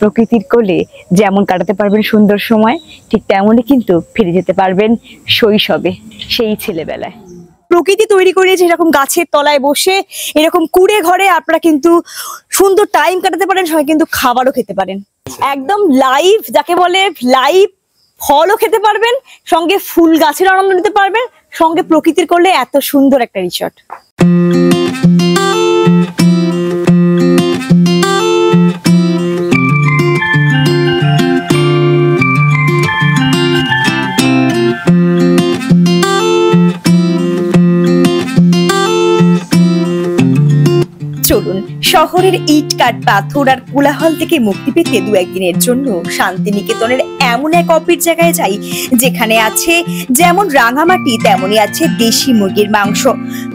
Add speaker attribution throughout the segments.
Speaker 1: প্রকৃতির কোলে যেমন কাটাতে পারবেন সুন্দর সময়, ঠিক তেমনই কিন্তু ফিরে যেতে পারবেন শৈশবে, সেই ছেলেবেলায়। প্রকৃতি তৈরি করে যে এরকম গাছের তলায় বসে এরকম কুড়ে ঘরে আপনারা কিন্তু সুন্দর টাইম কাটাতে পারেন, সঙ্গে কিন্তু খাবারও খেতে পারেন। একদম লাইভ, যাকে বলে লাইভ ফলও খেতে পারবেন, সঙ্গে ফুল গাছের আনন্দ নিতে পারবেন, সঙ্গে প্রকৃতির কোলে এত সুন্দর একটা রিসর্ট। চলুন শহরের ইট কাঠ পাথর আর কোলাহল থেকে মুক্তি পেতে দু একদিনের জন্য শান্তিনিকেতনের এমন এক অপর জায়গায় যাই, যেখানে আছে যেমন রাঙামাটি তেমনই আছে দেশি মুরগির মাংস,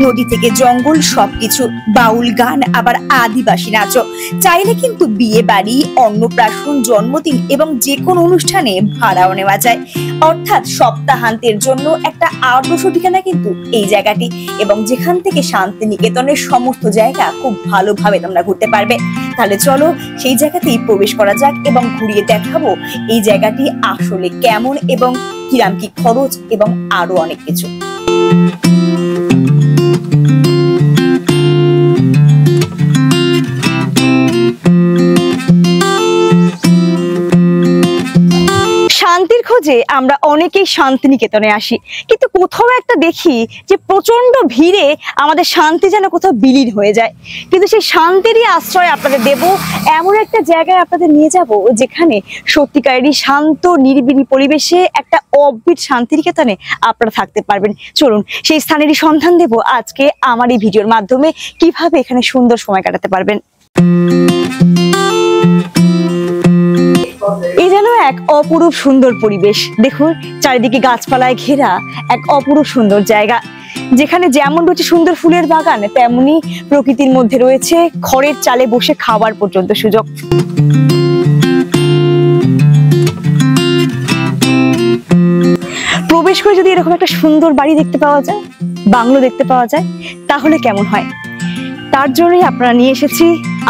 Speaker 1: নদী থেকে জঙ্গল সবকিছু, বাউল গান আবার আদিবাসী নাচও। চাইলে কিন্তু বিয়ে বাড়ি, অন্নপ্রাশন, জন্মদিন এবং যে কোনো অনুষ্ঠানে ভাড়াও নেওয়া যায়। অর্থাৎ সপ্তাহান্তের জন্য একটা আদর্শ ঠিকানা কিন্তু এই জায়গাটি, এবং যেখান থেকে শান্তিনিকেতনের সমস্ত জায়গা খুব ভালোভাবে তোমরা ঘুরতে পারবে। তাহলে চলো সেই জায়গাতেই প্রবেশ করা যাক এবং ঘুরিয়ে দেখাবো এই জায়গাটি আসলে কেমন এবং কিরাম কি খরচ এবং আরো অনেক কিছু। শান্তির খোঁজে আমরা অনেকেই শান্তিনিকেতনে আসি, কিন্তু কোথাও একটা দেখি যে প্রচন্ড ভিড়ে আমাদের শান্তি যেন কোথাও বিলীন হয়ে যায়। কিন্তু সেই শান্তিরই আশ্রয় আপনাদের দেব, এমন একটা জায়গায় আপনাদের নিয়ে যাব যেখানে সত্যিকারেরই শান্ত নিরিবিলি পরিবেশে একটা অবিট শান্তিনিকেতনে আপনারা থাকতে পারবেন। চলুন সেই স্থানেরই সন্ধান দেব আজকে আমার এই ভিডিওর মাধ্যমে, কিভাবে এখানে সুন্দর সময় কাটাতে পারবেন। এই যেন এক অপরূপ সুন্দর পরিবেশ, দেখুন চারিদিকে গাছপালায় ঘেরা এক অপরূপ সুন্দর জায়গা, যেখানে যেমন রয়েছে সুন্দর ফুলের বাগান, তেমনি প্রকৃতির মধ্যে রয়েছে খড়ের চালে বসে খাওয়ার পর্যন্ত সুযোগ। প্রবেশ করে যদি এরকম একটা সুন্দর বাড়ি দেখতে পাওয়া যায়, বাংলো দেখতে পাওয়া যায়, তাহলে কেমন হয়। তার জন্যই আপনারা নিয়ে এসেছি,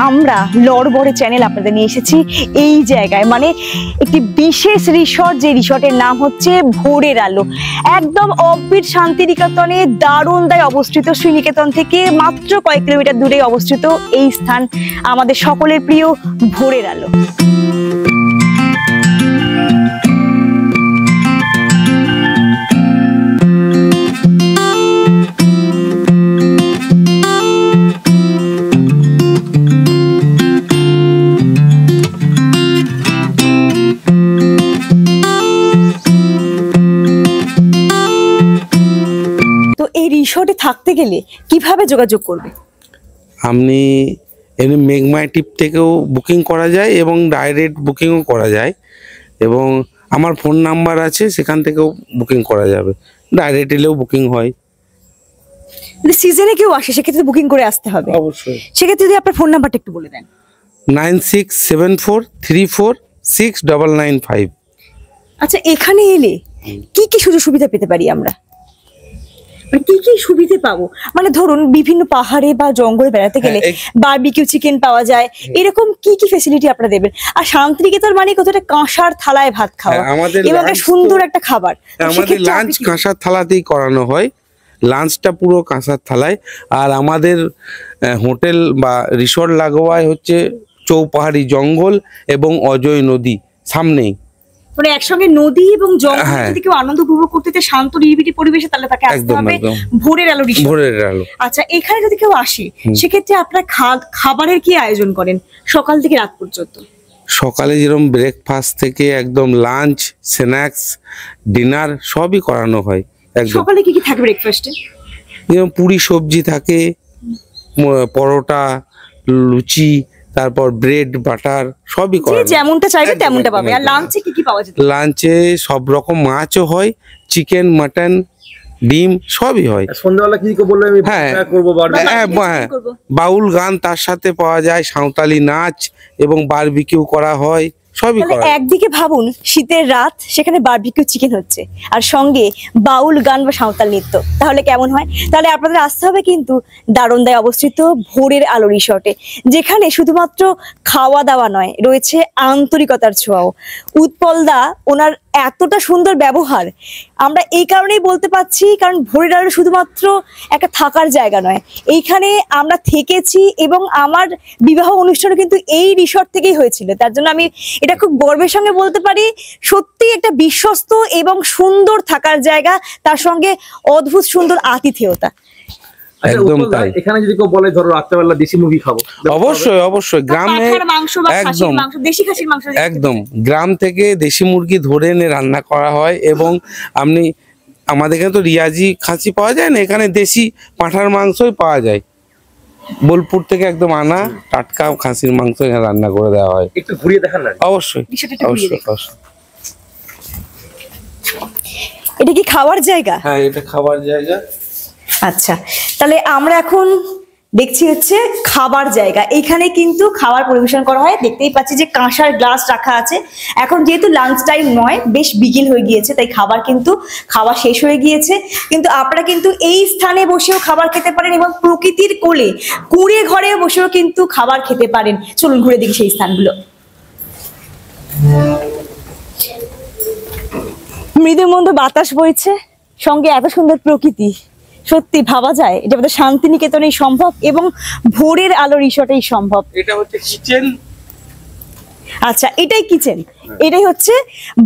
Speaker 1: আমরা লড়বড়ে চ্যানেল আপনাদের নিয়ে এসেছি এই জায়গায়, মানে একটি বিশেষ রিসর্ট, যে রিসর্টের নাম হচ্ছে ভোরের আলো। একদম অবিট শান্তিনিকেতনে দারুণদায় অবস্থিত, শ্রীনিকেতন থেকে মাত্র কয়েক কিলোমিটার দূরে অবস্থিত এই স্থান আমাদের সকলের প্রিয় ভোরের আলো। রিসর্টে থাকতে গেলে কিভাবে যোগাযোগ করবে?
Speaker 2: আপনি এমনি মেঘমাই টিপ থেকেও বুকিং করা যায় এবং ডাইরেক্ট বুকিংও করা যায়, এবং আমার ফোন নাম্বার আছে, সেখান থেকেও বুকিং করা যাবে, ডাইরেক্ট এলেও বুকিং হয়।
Speaker 1: সিজনে কেউ আসে সেক্ষেত্রে বুকিং করে আসতে হবে
Speaker 2: অবশ্যই।
Speaker 1: সেক্ষেত্রে যদি আপনার ফোন নাম্বারটা একটু বলে দেন।
Speaker 2: 9674346995।
Speaker 1: আচ্ছা, এখানে এলে কি কি সুযোগ সুবিধা পেতে পারি আমরা, কি কি সুবিধে পাবো? মানে ধরুন বিভিন্ন পাহাড়ে বা জঙ্গলে বেড়াতে গেলে বারবিকিউ চিকেন পাওয়া যায়, এরকম কি কি ফ্যাসিলিটি আপনারা দেবেন? আর শান্তিনিকেতন মানে কোথাটা কাঁসার থালায় ভাত খাওয়া এবং সুন্দর একটা খাবার।
Speaker 2: আমাদের লাঞ্চ কাঁসার থালাতেই করানো হয়, লাঞ্চটা পুরো কাঁসার থালায়। আর আমাদের হোটেল বা রিসর্ট লাগোয়ায় হচ্ছে চৌপাহাড়ি জঙ্গল এবং অজয় নদী সামনেই,
Speaker 1: মানে একসঙ্গে নদী এবং জঙ্গল যদি কেউ আনন্দ উপভোগ করতে চায় শান্ত নিরিবিলি পরিবেশে, তাহলে তাকে আসতে হবে ভোরের আলো রিসর্ট।
Speaker 2: ভোরের আলো।
Speaker 1: আচ্ছা, এখানে যদি কেউ আসে সেক্ষেত্রে আপনারা খাবারের কি আয়োজন করেন সকাল থেকে রাত পর্যন্ত?
Speaker 2: সকালে যেরকম ব্রেকফাস্ট থেকে একদম লাঞ্চ, স্ন্যাক্স, ডিনার সবই করানো হয়।
Speaker 1: সকালে কি কি থাকে ব্রেকফাস্টে?
Speaker 2: যেমন পুরি সবজি থাকে, পরোটা, লুচি, তারপর ব্রেড, বাটার সবই করা,
Speaker 1: যেমনটা চাইবে তেমনটা পাবে। আর লাঞ্চে কি কি পাওয়া যায়?
Speaker 2: লাঞ্চে সব রকম মাছও হয়, চিকেন, মাটন, ডিম সবই হয়।
Speaker 3: সন্ধ্যাবেলা কি বলবো আমি করব,
Speaker 2: বাউল গান তার সাথে পাওয়া যায়, সাঁওতালি নাচ এবং বারবিকিউ করা হয়। সবই করা যায়।
Speaker 1: একদিকে ভাবুন শীতের রাত, সেখানে বারবিকিউ চিকেন হচ্ছে, আর সঙ্গে বাউল গান বা সাঁওতাল নৃত্য, তাহলে কেমন হয়? তাহলে আপনাদের আসতে হবে কিন্তু দারোন্দায় অবস্থিত ভোরের আলো রিসর্টে, যেখানে শুধুমাত্র খাওয়া দাওয়া নয়, রয়েছে আন্তরিকতার ছোঁয়াও। উৎপলদা ওনার এতটা সুন্দর ব্যবহার আমরা এই কারণেই বলতে পারছি, কারণ ভোরের আলো শুধুমাত্র একটা থাকার জায়গা নয়, এইখানে আমরা থেকেছি এবং আমার বিবাহ অনুষ্ঠানও কিন্তু এই রিসর্ট থেকেই হয়েছিল। তার জন্য আমি এটা খুব গর্বের সঙ্গে বলতে পারি, সত্যি একটা বিশ্বস্ত এবং সুন্দর থাকার জায়গা, তার সঙ্গে অদ্ভুত সুন্দর আতিথেয়তা।
Speaker 2: একদম তাই।
Speaker 3: এখানে যদি কেউ বলে ধরো রাত্রেবেলা দেশি মুরগি খাবো,
Speaker 2: অবশ্যই অবশ্যই গ্রামে
Speaker 1: পাঁঠার মাংস বা খাসির
Speaker 2: একদম
Speaker 1: মাংস, দেশি খাসির মাংস,
Speaker 2: একদম গ্রাম থেকে দেশি মুরগি ধরে এনে রান্না করা হয়। এবং আপনি আমাদের এখানে তো রিয়াজি খাসি পাওয়া যায় না, এখানে দেশি পাঁঠার মাংসই পাওয়া যায়। বোলপুর থেকে একদম আনা টাটকা খাসির মাংস এখানে রান্না করে দেওয়া হয়।
Speaker 3: একটু ঘুরিয়ে দেখান না।
Speaker 2: অবশ্যই
Speaker 1: বিষয়টা একটু ঘুরিয়ে
Speaker 2: অবশ্যই
Speaker 1: দেখুন।
Speaker 2: অবশ্যই।
Speaker 1: এটা কি খাওয়ার জায়গা?
Speaker 2: হ্যাঁ, এটা খাবার জায়গা।
Speaker 1: আচ্ছা, তাহলে আমরা এখন দেখছি হচ্ছে খাবার জায়গা। এইখানে কিন্তু খাবার পরিবেশন করা হয়, দেখতেই পাচ্ছি যে কাঁসার গ্লাস রাখা আছে। এখন যেহেতু লাঞ্চ টাইম নয়, বেশ বিকেল হয়ে গিয়েছে, তাই খাবার শেষ হয়ে গিয়েছে, কিন্তু আপনারা কিন্তু এই স্থানে বসেও খাবার খেতে পারেন এবং প্রকৃতির কোলে কুঁড়ে ঘরে বসেও কিন্তু খাবার খেতে পারেন। চলুন ঘুরে দেখি সেই স্থানগুলো। মৃদুমন্দ বাতাস বইছে, সঙ্গে এত সুন্দর প্রকৃতি, সত্যি ভাবা যায় এটা আমাদের শান্তিনিকেতনেই সম্ভব এবং ভোরের আলো রিসর্টেই সম্ভব।
Speaker 2: এটা হচ্ছে কিচেন।
Speaker 1: আচ্ছা, এটাই কিচেন, এটাই হচ্ছে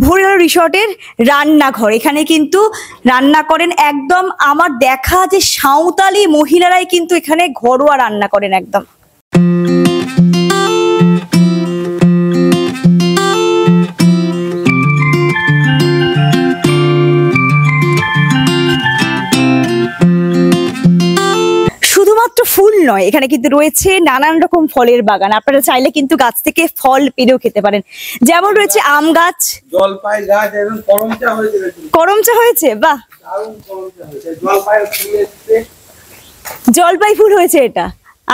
Speaker 1: ভোরের আলো রিসর্টের রান্নাঘর। এখানে কিন্তু রান্না করেন একদম আমার দেখা যে সাঁওতালি মহিলারাই কিন্তু এখানে ঘরোয়া রান্না করেন একদম। শুধুমাত্র ফুল নয়, এখানে কিন্তু রয়েছে নানান রকম ফলের বাগান। আপনারা চাইলে কিন্তু গাছ থেকে ফল পেড়েও খেতে পারেন, যেমন রয়েছে আম গাছ,
Speaker 2: জলপাই গাছ, এবং করমচা হয়েছে।
Speaker 1: করমচা হয়েছে, বাহ,
Speaker 2: দারুণ করমচা হয়েছে। জলপাই ফুল এসছে।
Speaker 1: জলপাই ফুল হয়েছে এটা।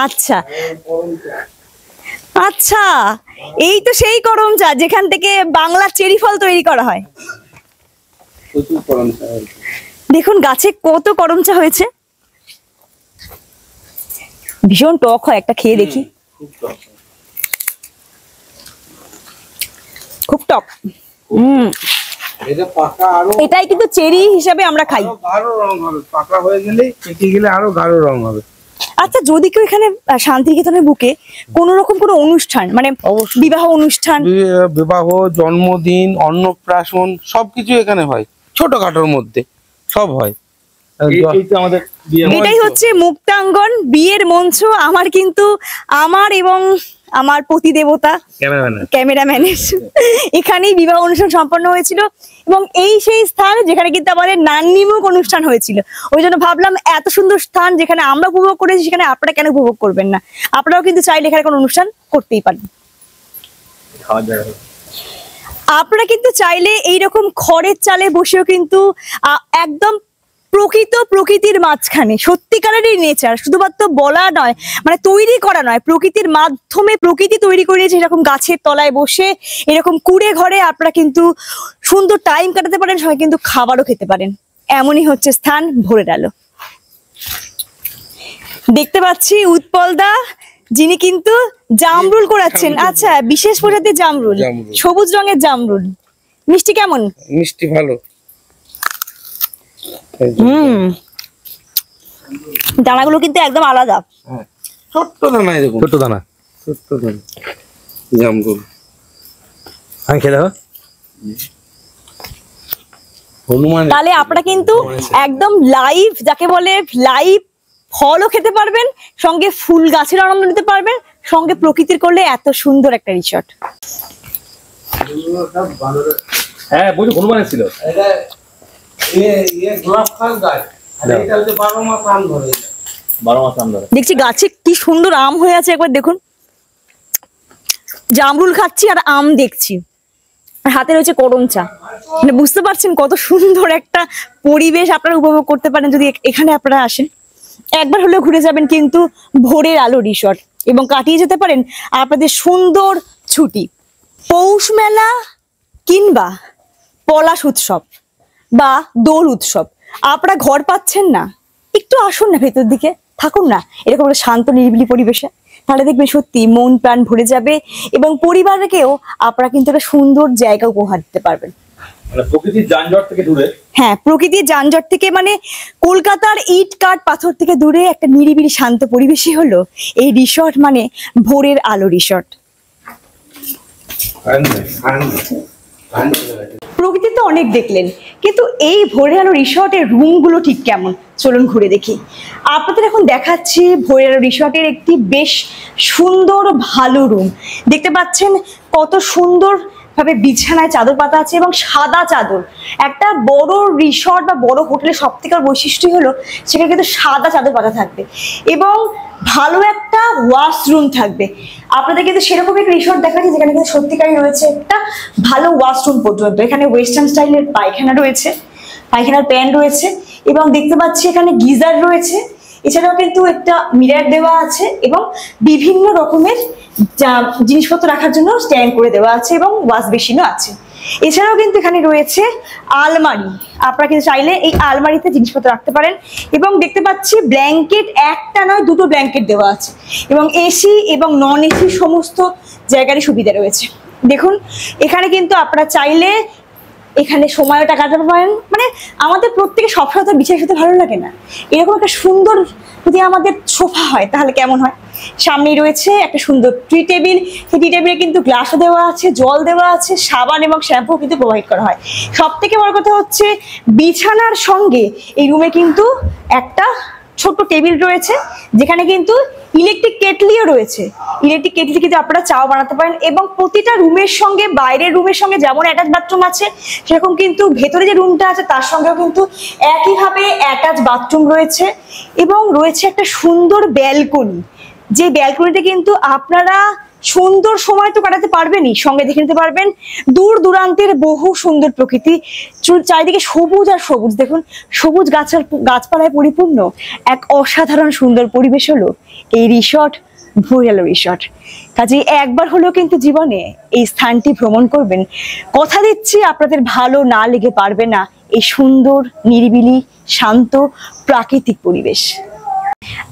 Speaker 1: আচ্ছা আচ্ছা, এই তো সেই করমচা যেখান থেকে বাংলার চেরি ফল তৈরি করা হয়।
Speaker 2: প্রচুর করমচা হয়েছে।
Speaker 1: দেখুন গাছে কত করমচা হয়েছে, ভীষণ টক হয়, একটা খেয়ে দেখি।
Speaker 2: খুব টক।
Speaker 1: খুব টক।
Speaker 2: এটা পাকা আরো
Speaker 1: এটাই কিন্তু চেরি হিসাবে আমরা খাই।
Speaker 2: আরো গাঢ় রং হবে, পাকা হয়ে গেলে পেকে গেলে আরো গাঢ় রং হবে।
Speaker 1: আচ্ছা, যদি কেউ এখানে শান্তিনিকেতনের বুকে কোন রকম কোনো অনুষ্ঠান, মানে
Speaker 2: অবশ্যই।
Speaker 1: বিবাহ অনুষ্ঠান,
Speaker 2: বিবাহ, জন্মদিন, অন্নপ্রাশন সবকিছু এখানে হয়, ছোটখাটোর মধ্যে সব হয়।
Speaker 3: এই তো আমাদের বিয়ে
Speaker 1: এটাই হচ্ছে মুক্তাঙ্গন, বিয়ের মঞ্চ। আমার এবং আমার পতি দেবতা ক্যামেরাম্যানের এখানেই বিবাহ অনুষ্ঠান সম্পন্ন হয়েছিল, এবং এই সেই স্থান যেখানে কিন্তু আমাদের নান্নিমুখ অনুষ্ঠান হয়েছিল। ওই জন্য ভাবলাম এত সুন্দর স্থান যেখানে আমরা উপভোগ করেছি, সেখানে আপনারা কেন উপভোগ করবেন না? আপনারাও কিন্তু চাইলে এখানে কোনো অনুষ্ঠান করতেই পারেন।
Speaker 3: খাওয়া যায়।
Speaker 1: আপনারা কিন্তু চাইলে এইরকম খড়ের চালে বসেও কিন্তু একদম প্রকৃতির মাঝখানে সত্যিকারেরই নেচার, শুধুমাত্র বলা নয়, মানে তৈরি করা নয়, প্রকৃতির মাধ্যমে প্রকৃতি তৈরি করিয়েছে। এরকম গাছের তলায় বসে এরকম কুড়ে ঘরে আপনারা কিন্তু সুন্দর টাইম কাটাতে পারেন, সঙ্গে কিন্তু খাবারও খেতে পারেন। এমনই হচ্ছে স্থান ভোরের আলো। দেখতে পাচ্ছি উৎপলদা, যিনি কিন্তু জামরুল করাচ্ছেন। আচ্ছা, বিশেষ প্রজাতির জামরুল, সবুজ রঙের জামরুল। মিষ্টি কেমন?
Speaker 2: মিষ্টি ভালো।
Speaker 1: দানাগুলো কিন্তু একদম আলাদা।
Speaker 2: ছোট্ট দানা, এরকম
Speaker 3: ছোট দানা,
Speaker 2: ছোট্ট দানা জামরুল।
Speaker 3: আমি খেয়ে দেখো।
Speaker 2: হনুমান।
Speaker 1: তাহলে আপনারা কিন্তু একদম লাইভ, যাকে বলে লাইভ ফলও খেতে পারবেন, সঙ্গে ফুল গাছের আনন্দ নিতে পারবেন, সঙ্গে প্রকৃতির করলে এত সুন্দর একটা রিসর্ট।
Speaker 3: হ্যাঁ, বুঝো হনুমান ছিল।
Speaker 2: এটা গোলাপ খাল গাছ, আর এটা হচ্ছে 12 মাস আম ধরে।
Speaker 3: 12 মাস আম ধরে।
Speaker 1: দেখছি গাছে কি সুন্দর আম হয়ে আছে, একবার দেখুন। জামরুল খাচ্ছি আর আম দেখছি, আর হাতে রয়েছে করমচা। মানে বুঝতে পারছেন কত সুন্দর একটা পরিবেশ আপনারা উপভোগ করতে পারেন যদি এখানে আপনারা আসেন। একবার হলেও ঘুরে যাবেন কিন্তু ভোরের আলো রিসর্ট, এবং কাটিয়ে যেতে পারেন আপনাদের সুন্দর ছুটি। পৌষ মেলা কিংবা পলাশ উৎসব বা দোল উৎসব আপনারা ঘর পাচ্ছেন না, একটু আসুন না ভেতর দিকে, থাকুন না এরকম একটা শান্ত নিরিবিলি পরিবেশে, তাহলে দেখবেন সত্যি মন প্রাণ ভরে যাবে এবং পরিবারকেও আপনারা কিন্তু একটা সুন্দর জায়গা উপহার দিতে পারবেন।
Speaker 3: মানে প্রকৃতির যানজট থেকে দূরে।
Speaker 1: হ্যাঁ, প্রকৃতির যানজট থেকে, মানে কলকাতার ইট কাঠ পাথর থেকে দূরে একটা নিরিবিলি শান্ত পরিবেশই হলো এই রিসর্ট, মানে ভোরের আলো রিসর্ট। প্রকৃতি তো অনেক দেখলেন, কিন্তু এই ভোরের আলো রিসর্টের রুমগুলো ঠিক কেমন চলুন ঘুরে দেখি। আপনাদের এখন দেখাচ্ছি ভোরের আলো রিসর্টের একটি বেশ সুন্দর ভালো রুম। দেখতে পাচ্ছেন কত সুন্দর ভাবে বিছানায় চাদর পাতা আছে এবং সাদা চাদর। একটা বড় রিসর্ট বা বড় হোটেলের সব থেকে বৈশিষ্ট্যই হলো সেখানে কিন্তু সাদা চাদর পাতা থাকবে এবং ভালো একটা ওয়াশরুম থাকবে। আপনাদের কিন্তু সেরকম একটা রিসর্ট দেখাচ্ছি যেখানে কিন্তু সত্যিকারই রয়েছে একটা ভালো ওয়াশরুম পর্যন্ত। এখানে ওয়েস্টার্ন স্টাইলের পায়খানা রয়েছে, পায়খানার প্যান রয়েছে এবং দেখতে পাচ্ছি এখানে গিজার রয়েছে। এছাড়াও কিন্তু একটা মিরার দেওয়া আছে এবং বিভিন্ন রকমের জিনিসপত্র রাখার জন্য স্ট্যান্ড করে দেওয়া আছে এবং ওয়াশ বেসিনও আছে। এছাড়াও কিন্তু এখানে রয়েছে আলমারি, আপনারা কিন্তু চাইলে এই আলমারিতে জিনিসপত্র রাখতে পারেন এবং দেখতে পাচ্ছি ব্ল্যাঙ্কেট একটা নয় দুটো ব্ল্যাঙ্কেট দেওয়া আছে এবং এসি এবং নন এসি সমস্ত জায়গারই সুবিধা রয়েছে। দেখুন এখানে কিন্তু আপনারা চাইলে এখানে সময়টা কাটাতে পারেন। মানে আমাদের প্রত্যেকে সবসময় তো বিছানা শুতে ভালো লাগে না, এরকম একটা সুন্দর যদি আমাদের সোফা হয় তাহলে কেমন হয়। সামনেই রয়েছে একটা সুন্দর টি টেবিল, সেই টি টেবিলে কিন্তু গ্লাসও দেওয়া আছে, জল দেওয়া আছে, সাবান এবং শ্যাম্পু কিন্তু প্রোভাইড করা হয়। সব থেকে বড় কথা হচ্ছে বিছানার সঙ্গে এই রুমে কিন্তু একটা ছোট্ট টেবিল রয়েছে যেখানে কিন্তু ইলেকট্রিক কেটলিও রয়েছে। ইলেকট্রিক কেটলি কিন্তু আপনারা চাও বানাতে পারেন এবং প্রতিটা রুমের সঙ্গে বাইরের রুমের সঙ্গে যেমন অ্যাটাচ বাথরুম আছে সেরকম কিন্তু ভেতরে যে রুমটা আছে তার সঙ্গেও কিন্তু একইভাবে অ্যাটাচ বাথরুম রয়েছে এবং রয়েছে একটা সুন্দর ব্যালকনি। যে ব্যালকনিতে কিন্তু আপনারা সুন্দর সময় তো কাটাতে পারবেনই, সঙ্গে দেখে নিতে পারবেন দূর দূরান্তের বহু সুন্দর প্রকৃতি। চারিদিকে সবুজ আর সবুজ, দেখুন সবুজ গাছপালায় পরিপূর্ণ এক অসাধারণ সুন্দর পরিবেশ হলো এই রিসর্ট ভোরের আলো রিসর্ট। কাজেই একবার হলেও কিন্তু জীবনে এই স্থানটি ভ্রমণ করবেন। কথা দিচ্ছি আপনাদের ভালো না লেগে পারবে না এই সুন্দর নিরিবিলি শান্ত প্রাকৃতিক পরিবেশ।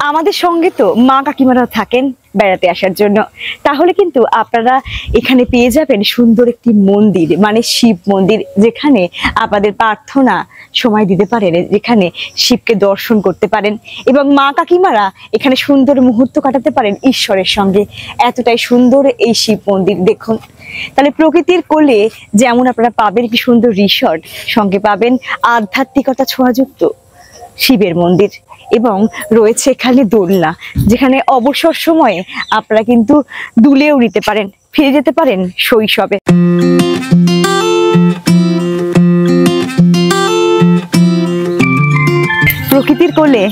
Speaker 1: আমাদের সঙ্গে তো মা কাকিমারাও থাকেন বেড়াতে আসার জন্য, তাহলে কিন্তু আপনারা এখানে পেয়ে যাবেন সুন্দর একটি মন্দির, মানে শিব মন্দির, যেখানে আপনাদের প্রার্থনা সময় দিতে পারেন, যেখানে শিবকে দর্শন করতে পারেন এবং মা কাকিমারা এখানে সুন্দর মুহূর্ত কাটাতে পারেন ঈশ্বরের সঙ্গে। এতটাই সুন্দর এই শিব মন্দির দেখুন। তাহলে প্রকৃতির কোলে যেমন আপনারা পাবেন একটি সুন্দর রিসর্ট, সঙ্গে পাবেন আধ্যাত্মিকতা ছোঁয়াযুক্ত শিবের মন্দির এবং রয়েছে এখানে দোলনা, যেখানে অবসর সময়ে আপনারা কিন্তু দুলেও নিতে পারেন, ফিরে যেতে পারেন শৈশবে। প্রকৃতির কোলে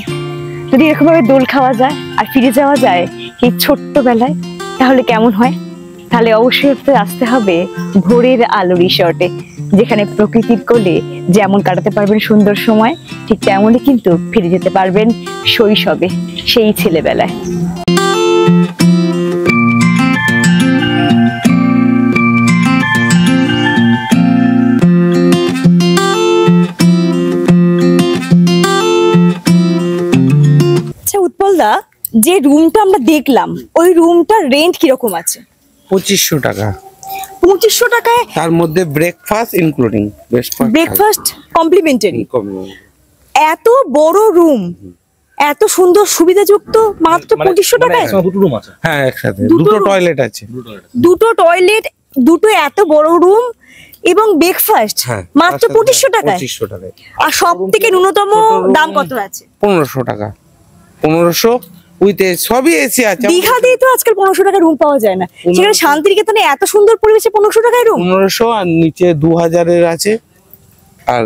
Speaker 1: যদি এরকম ভাবে দোল খাওয়া যায় আর ফিরে যাওয়া যায় এই ছোট্টবেলায়, তাহলে কেমন হয়? তাহলে অবশ্যই আসতে হবে ভোরের আলো রিসর্টে, যেখানে প্রকৃতির কোলে যেমন কাটাতে পারবেন সুন্দর সময়, ঠিক তেমনই কিন্তু ফিরে যেতে পারবেন শৈশবে, সেই ছেলেবেলায়। আচ্ছা উৎপলদা, যে রুমটা আমরা দেখলাম ওই রুমটার রেন্ট কিরকম আছে?
Speaker 2: 2500 টাকা।
Speaker 1: 2500 টাকায়
Speaker 2: তার মধ্যে ব্রেকফাস্ট ইনক্লুডিং,
Speaker 1: ব্রেকফাস্ট কমপ্লিমেন্টারি। এত বড় রুম, এত সুন্দর সুবিধাযুক্ত, মাত্র 2500 টাকায়।
Speaker 3: দুটো রুম আছে।
Speaker 2: হ্যাঁ একসাথে দুটো টয়লেট আছে,
Speaker 1: দুটো টয়লেট, দুটো এত বড় রুম এবং ব্রেকফাস্ট মাত্র 2500 টাকায়।
Speaker 2: 2500 টাকায়।
Speaker 1: আর সব থেকে ন্যূনতম দাম কত আছে?
Speaker 2: 1500 টাকা। 1500 উইথ সবই এসি আছে।
Speaker 1: দীঘাতেই তো আজকাল 1500 টাকা রুম পাওয়া যায় না, সেখানে শান্তিনিকেতনে এত সুন্দর পরিবেশে 1500 টাকায় রুম।
Speaker 2: 1500 আর নিচে 2000 এর আছে। আর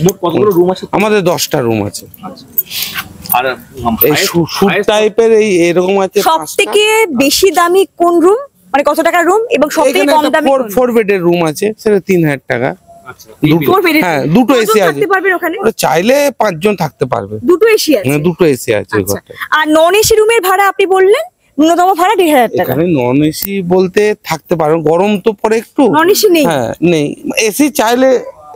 Speaker 3: মোট কতগুলো রুম আছে?
Speaker 2: আমাদের 10টা রুম আছে।
Speaker 3: আর
Speaker 2: এই শুট টাইপের এই এরকম আছে।
Speaker 1: সব থেকে বেশি দামি কোন রুম, মানে কত টাকার রুম, এবং সব থেকে কম দামি কোন?
Speaker 2: 4 বেডের রুম আছে, সেটা 3000 টাকা। হ্যাঁ দুটো এসি আছে, চাইলে 5 জন থাকতে পারবে।
Speaker 1: দুটো এসি আছে?
Speaker 2: দুটো এসি আছে।
Speaker 1: আর নন এসি রুমের ভাড়া আপনি বললেন ন্যূনতম ভাড়া 1,500 টাকা।
Speaker 2: এখানে নন এসি বলতে থাকতে পারো, গরম তো পরে একটু।
Speaker 1: নন এসি নেই?
Speaker 2: হ্যাঁ নেই, এসি চাইলে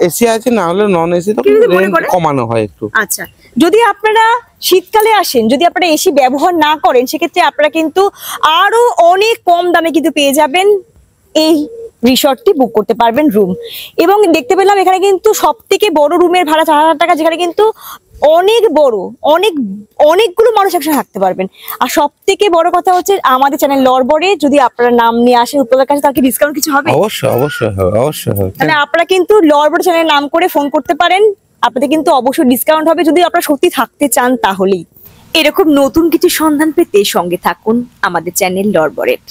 Speaker 2: এসি আছে, না হলে নন এসি তো
Speaker 1: কেউ যদি মনে
Speaker 2: রেন্ট
Speaker 1: করে?
Speaker 2: কমানো হয় একটু।
Speaker 1: আচ্ছা, যদি আপনারা শীতকালে আসেন, যদি আপনারা এসি ব্যবহার না করেন, সেক্ষেত্রে আপনারা কিন্তু আরো অনেক কম দামে কিন্তু পেয়ে যাবেন এই রিসর্টটি বুক করতে পারবেন রুম। এবং দেখতে পেলাম এখানে কিন্তু সব থেকে বড় রুমের ভাড়া 4,000 টাকা, যেখানে কিন্তু অনেক বড়, অনেকগুলো মানুষ একসাথে থাকতে পারবেন। আর সব থেকে বড় কথা হচ্ছে আমাদের চ্যানেল লরবরে যদি আপনারা নাম নিয়ে আসেন উপলক্ষের কাছে, তাহলে কি ডিসকাউন্ট কিছু হবে?
Speaker 2: অবশ্যই অবশ্যই হবে, অবশ্যই হবে।
Speaker 1: তাহলে আপনারা কিন্তু লরবর চ্যানেলের নাম করে ফোন করতে পারেন, আপনাদের কিন্তু অবশ্যই ডিসকাউন্ট হবে যদি আপনারা সত্যি থাকতে চান তাহলেই। এরকম নতুন কিছু সন্ধান পেতে সঙ্গে থাকুন আমাদের চ্যানেল লরবরের।